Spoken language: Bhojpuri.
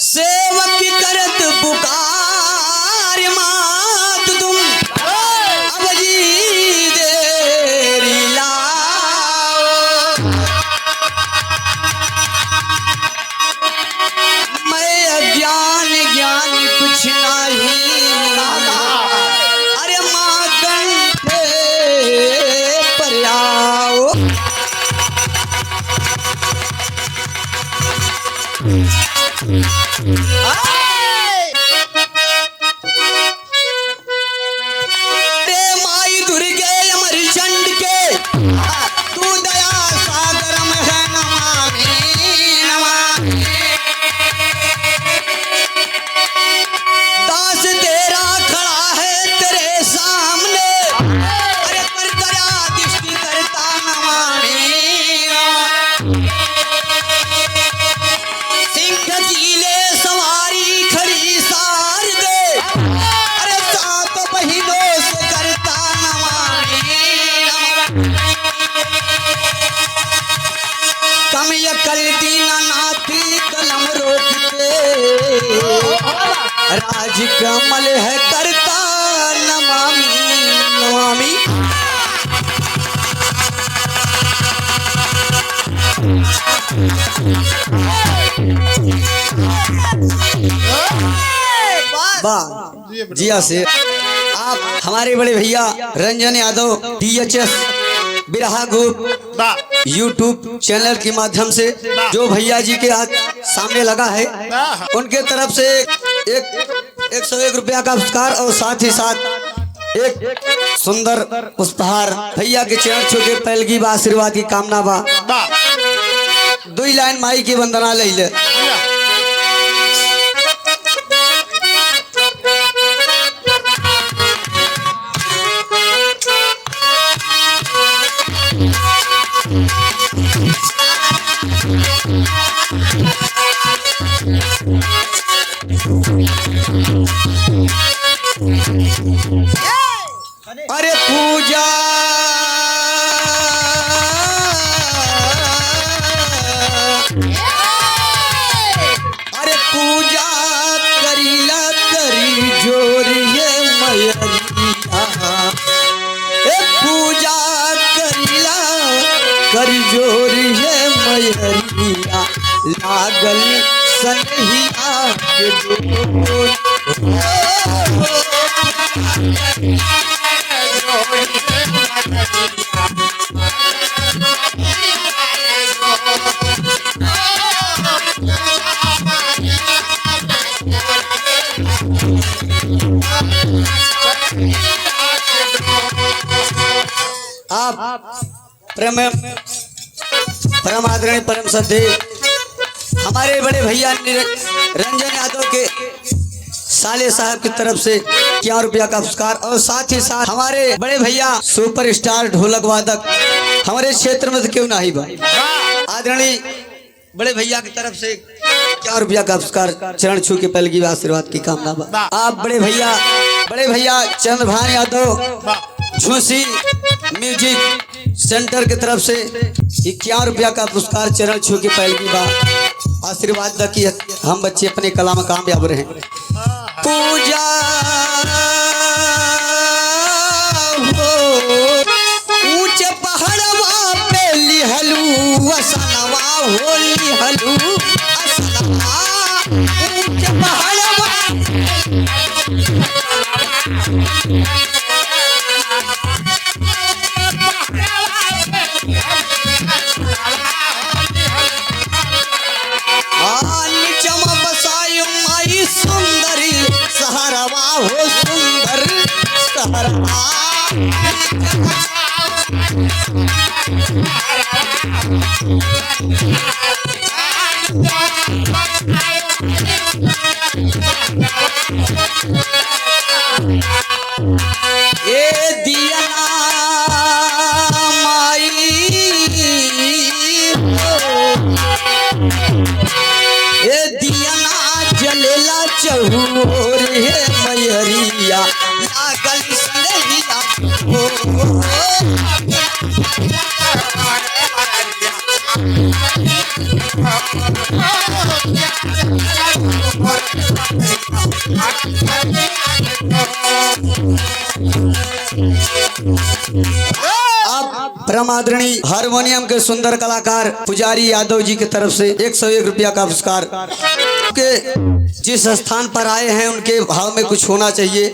सेवक की करत पुकार मात तुम अब जी देरी लाओ। मैं अज्ञान ज्ञान कुछ नहीं अरे माँ कंठे पर आओ। माई दुर्गे अमर चंड के तू दया सागर में है नमामि नमामि। दास तेरा खड़ा है तेरे सामने अरे कर दया दृष्टि करता नमामि नमामि। सिंह जीले सवारी खड़ी सार दे अरे सात बहिनों से करता नमामि नमामि। कम ये कलती नाथी कलम रोक के राज कमल है करता नमामि नमामि। जिया से आप हमारे बड़े भैया रंजन यादव DHS बिरहा ग्रुप YouTube चैनल के माध्यम से जो भैया जी के हाथ सामने लगा है उनके तरफ से 101 रुपया का पुरस्कार और साथ ही साथ एक सुंदर उपहार भैया के चरण छू के पहलगी बा आशीर्वाद की कामना बा। 2 लाइन माई की वंदना ले ले। अरे पूजा अरे पूजा करीला करी जोरिए मैया पूजा करीला करी जोरिए मैया लागल सनहिया के डोर। आप परम आदरणीय परम श्रद्धे हमारे बड़े भैया रंजन यादव के साले साहब की तरफ से 51 रुपया का पुरस्कार और साथ ही साथ हमारे बड़े भैया सुपरस्टार ढोलक वादक हमारे क्षेत्र में क्यों नहीं बा आदरणीय बड़े भैया की तरफ से 51 रुपया का पुरस्कार चरण छू के पहलगी आशीर्वाद की कामना बा। आप बड़े भैया चंद्रभान यादव झूसी म्यूजिक सेंटर की तरफ से 51 रुपया का पुरस्कार चरण छू के पहलगी बा आशीर्वाद दा कि हम बच्चे अपने कला में कामयाब रहे। पूजा ऊंचे पहाड़वा पे लिहलू वसनवा हो लिहलू ए दिया माई ए दिया जलेला चहूर हे मयरिया लागल सनहिया अब परमादरणी हारमोनियम के सुंदर कलाकार पुजारी यादव जी की तरफ से 101 रुपया का पुरस्कार के जिस स्थान पर आए हैं उनके भाव में कुछ होना चाहिए।